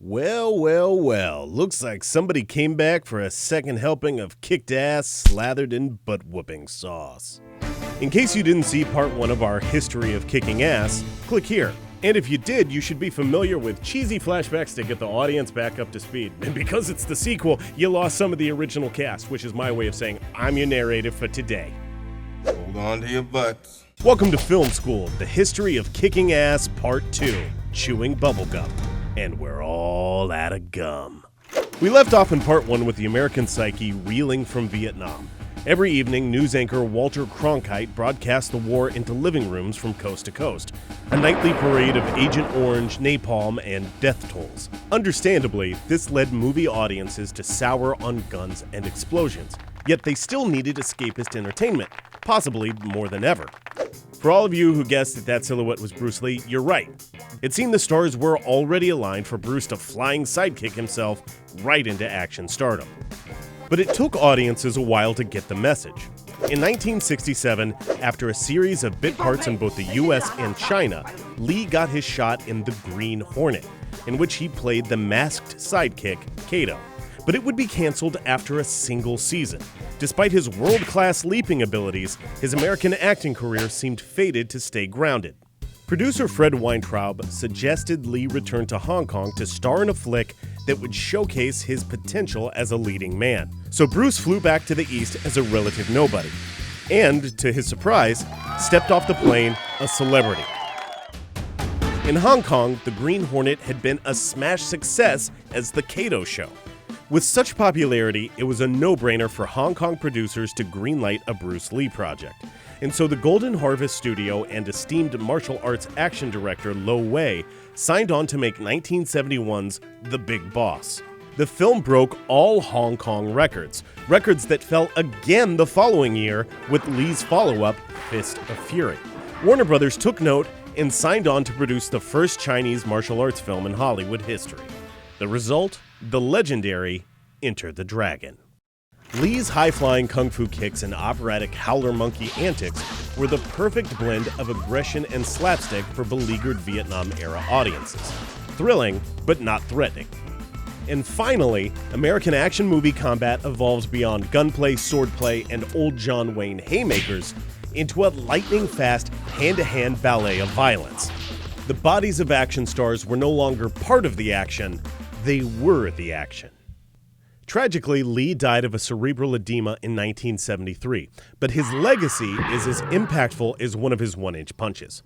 Well, looks like somebody came back for a second helping of kicked ass slathered in butt-whooping sauce. In case you didn't see part 1 of our history of kicking ass, click here. And if you did, you should be familiar with cheesy flashbacks to get the audience back up to speed. And because it's the sequel, you lost some of the original cast, which is my way of saying I'm your narrator for today. Hold on to your butts. Welcome to Film School, the history of kicking ass part 2, chewing bubblegum. And we're all out of gum. We left off in part 1 with the American Psyche reeling from Vietnam. Every evening, news anchor Walter Cronkite broadcast the war into living rooms from coast to coast. A nightly parade of Agent Orange, napalm, and death tolls. Understandably, this led movie audiences to sour on guns and explosions. Yet they still needed escapist entertainment, possibly more than ever. For all of you who guessed that silhouette was Bruce Lee, you're right. It seemed the stars were already aligned for Bruce to flying sidekick himself right into action stardom. But it took audiences a while to get the message. In 1967, after a series of bit parts in both the US and China, Lee got his shot in The Green Hornet, in which he played the masked sidekick, Kato. But it would be canceled after a single season. Despite his world-class leaping abilities, his American acting career seemed fated to stay grounded. Producer Fred Weintraub suggested Lee return to Hong Kong to star in a flick that would showcase his potential as a leading man. So Bruce flew back to the East as a relative nobody. And, to his surprise, stepped off the plane a celebrity. In Hong Kong, The Green Hornet had been a smash success as The Kato Show. With such popularity, it was a no-brainer for Hong Kong producers to greenlight a Bruce Lee project. And so the Golden Harvest Studio and esteemed martial arts action director Lo Wei signed on to make 1971's The Big Boss. The film broke all Hong Kong records that fell again the following year with Lee's follow-up, Fist of Fury. Warner Brothers took note and signed on to produce the first Chinese martial arts film in Hollywood history. The result? The legendary Enter the Dragon. Lee's high-flying kung fu kicks and operatic howler monkey antics were the perfect blend of aggression and slapstick for beleaguered Vietnam-era audiences. Thrilling, but not threatening. And finally, American action movie combat evolves beyond gunplay, swordplay, and old John Wayne haymakers into a lightning-fast, hand-to-hand ballet of violence. The bodies of action stars were no longer part of the action, they were the action. Tragically, Lee died of a cerebral edema in 1973, but his legacy is as impactful as one of his one-inch punches.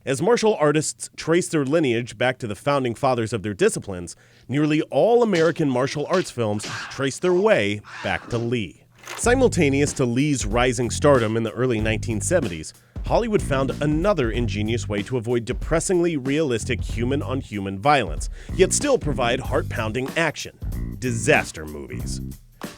As martial artists trace their lineage back to the founding fathers of their disciplines, nearly all American martial arts films trace their way back to Lee. Simultaneous to Lee's rising stardom in the early 1970s, Hollywood found another ingenious way to avoid depressingly realistic human-on-human violence, yet still provide heart-pounding action: disaster movies.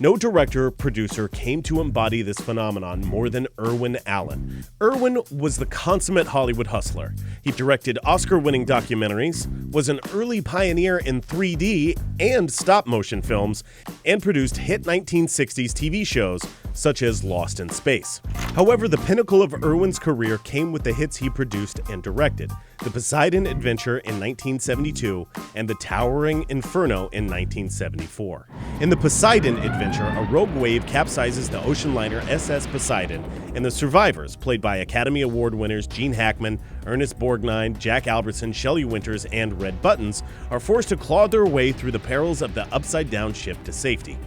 No director or producer came to embody this phenomenon more than Irwin Allen. Irwin was the consummate Hollywood hustler. He directed Oscar-winning documentaries, was an early pioneer in 3D and stop-motion films, and produced hit 1960s TV shows such as Lost in Space. However, the pinnacle of Irwin's career came with the hits he produced and directed: The Poseidon Adventure in 1972 and The Towering Inferno in 1974. In The Poseidon Adventure, a rogue wave capsizes the ocean liner SS Poseidon, and the survivors, played by Academy Award winners Gene Hackman, Ernest Borgnine, Jack Albertson, Shelley Winters, and Red Buttons, are forced to claw their way through the perils of the upside-down ship to safety.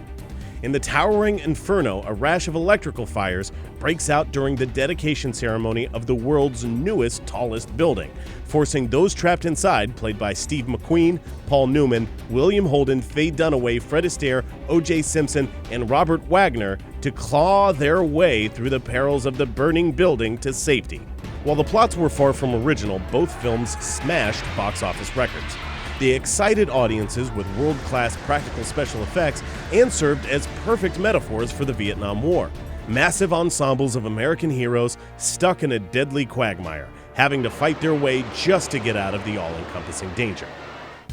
In The Towering Inferno, a rash of electrical fires breaks out during the dedication ceremony of the world's newest, tallest building, forcing those trapped inside, played by Steve McQueen, Paul Newman, William Holden, Faye Dunaway, Fred Astaire, O.J. Simpson, and Robert Wagner, to claw their way through the perils of the burning building to safety. While the plots were far from original, both films smashed box office records. They excited audiences with world-class practical special effects and served as perfect metaphors for the Vietnam War. Massive ensembles of American heroes stuck in a deadly quagmire, having to fight their way just to get out of the all-encompassing danger.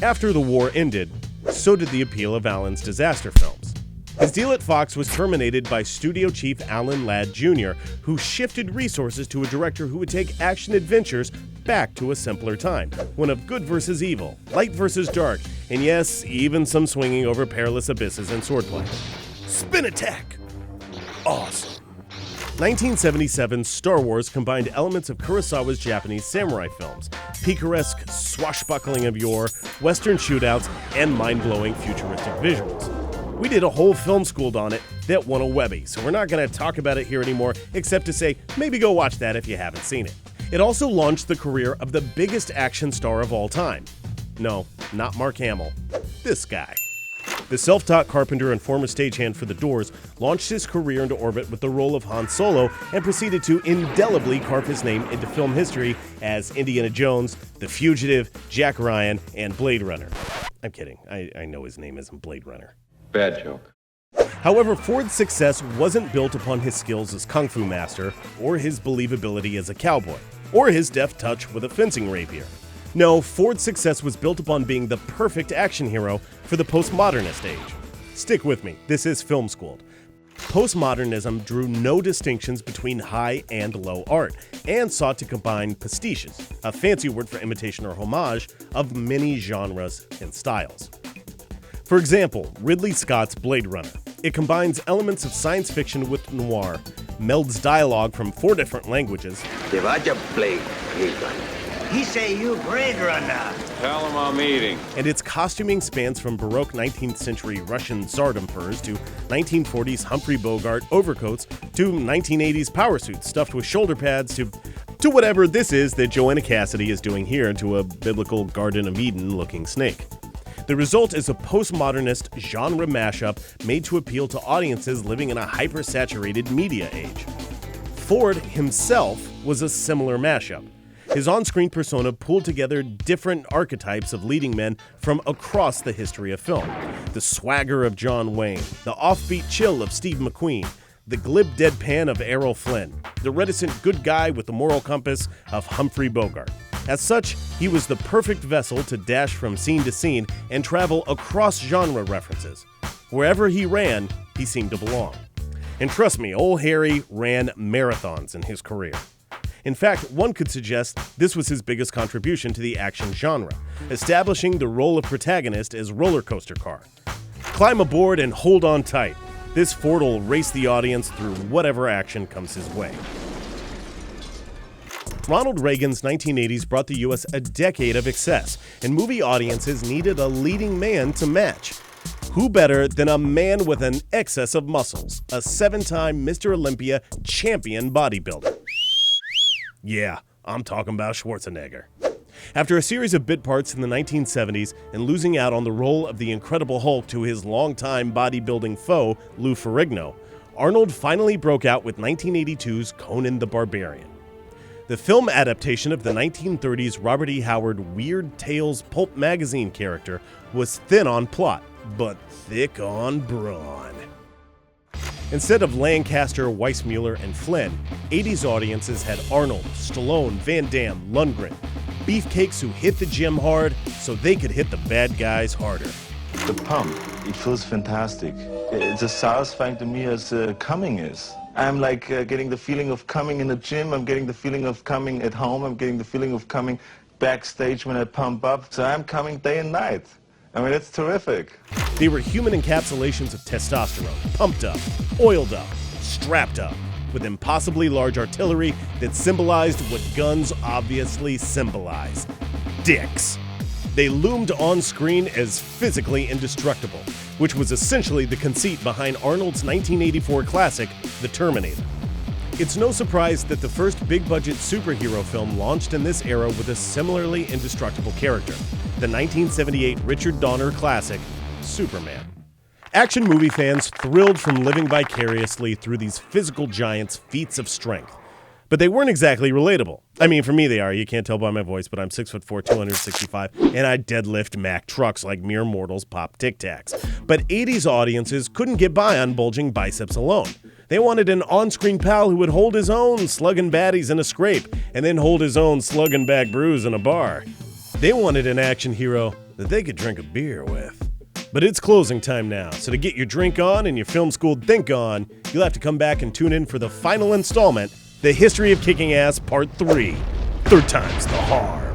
After the war ended, so did the appeal of Allen's disaster films. His deal at Fox was terminated by studio chief Alan Ladd Jr., who shifted resources to a director who would take action adventures back to a simpler time, one of good versus evil, light versus dark, and yes, even some swinging over perilous abysses and swordplay. Spin attack! Awesome. 1977's Star Wars combined elements of Kurosawa's Japanese samurai films, picaresque swashbuckling of yore, western shootouts, and mind-blowing futuristic visuals. We did a whole film school on it that won a Webby, so we're not going to talk about it here anymore, except to say, maybe go watch that if you haven't seen it. It also launched the career of the biggest action star of all time. No, not Mark Hamill. This guy. The self-taught carpenter and former stagehand for The Doors launched his career into orbit with the role of Han Solo and proceeded to indelibly carve his name into film history as Indiana Jones, The Fugitive, Jack Ryan, and Blade Runner. I'm kidding. I know his name isn't Blade Runner. Bad joke. However, Ford's success wasn't built upon his skills as kung fu master, or his believability as a cowboy, or his deft touch with a fencing rapier. No, Ford's success was built upon being the perfect action hero for the postmodernist age. Stick with me, this is Film Schooled. Postmodernism drew no distinctions between high and low art, and sought to combine pastiches, a fancy word for imitation or homage, of many genres and styles. For example, Ridley Scott's Blade Runner. It combines elements of science fiction with noir, melds dialogue from 4 different languages, Te vaya Blade Runner. He say you Blade Runner. Tell him I'm eating. and its costuming spans from Baroque 19th century Russian tsardom furs to 1940s Humphrey Bogart overcoats to 1980s power suits stuffed with shoulder pads to whatever this is that Joanna Cassidy is doing here to a biblical Garden of Eden looking snake. The result is a postmodernist genre mashup made to appeal to audiences living in a hyper-saturated media age. Ford himself was a similar mashup. His on-screen persona pulled together different archetypes of leading men from across the history of film. The swagger of John Wayne, the offbeat chill of Steve McQueen, the glib deadpan of Errol Flynn, the reticent good guy with the moral compass of Humphrey Bogart. As such, he was the perfect vessel to dash from scene to scene and travel across genre references. Wherever he ran, he seemed to belong. And trust me, old Harry ran marathons in his career. In fact, one could suggest this was his biggest contribution to the action genre, establishing the role of protagonist as roller coaster car. Climb aboard and hold on tight. This Ford will race the audience through whatever action comes his way. Ronald Reagan's 1980s brought the U.S. a decade of excess, and movie audiences needed a leading man to match. Who better than a man with an excess of muscles, a 7-time Mr. Olympia champion bodybuilder? Yeah, I'm talking about Schwarzenegger. After a series of bit parts in the 1970s and losing out on the role of the Incredible Hulk to his longtime bodybuilding foe, Lou Ferrigno, Arnold finally broke out with 1982's Conan the Barbarian. The film adaptation of the 1930s Robert E. Howard Weird Tales pulp magazine character was thin on plot, but thick on brawn. Instead of Lancaster, Weissmuller, and Flynn, 80s audiences had Arnold, Stallone, Van Damme, Lundgren, beefcakes who hit the gym hard so they could hit the bad guys harder. The pump, it feels fantastic. It's as satisfying to me as coming is. I'm like getting the feeling of coming in the gym, I'm getting the feeling of coming at home, I'm getting the feeling of coming backstage when I pump up. So I'm coming day and night. I mean, it's terrific. They were human encapsulations of testosterone, pumped up, oiled up, strapped up, with impossibly large artillery that symbolized what guns obviously symbolize: dicks. They loomed on screen as physically indestructible, which was essentially the conceit behind Arnold's 1984 classic, The Terminator. It's no surprise that the first big-budget superhero film launched in this era with a similarly indestructible character, the 1978 Richard Donner classic, Superman. Action movie fans thrilled from living vicariously through these physical giants' feats of strength. But they weren't exactly relatable. I mean, for me they are. You can't tell by my voice, but I'm 6'4", 265, and I deadlift Mack trucks like mere mortals pop Tic Tacs. But 80s audiences couldn't get by on bulging biceps alone. They wanted an on-screen pal who would hold his own slugging baddies in a scrape, and then hold his own slugging back brews in a bar. They wanted an action hero that they could drink a beer with. But it's closing time now, so to get your drink on and your film school think on, you'll have to come back and tune in for the final installment, The History of Kicking Ass Part 3. Third time's the hard.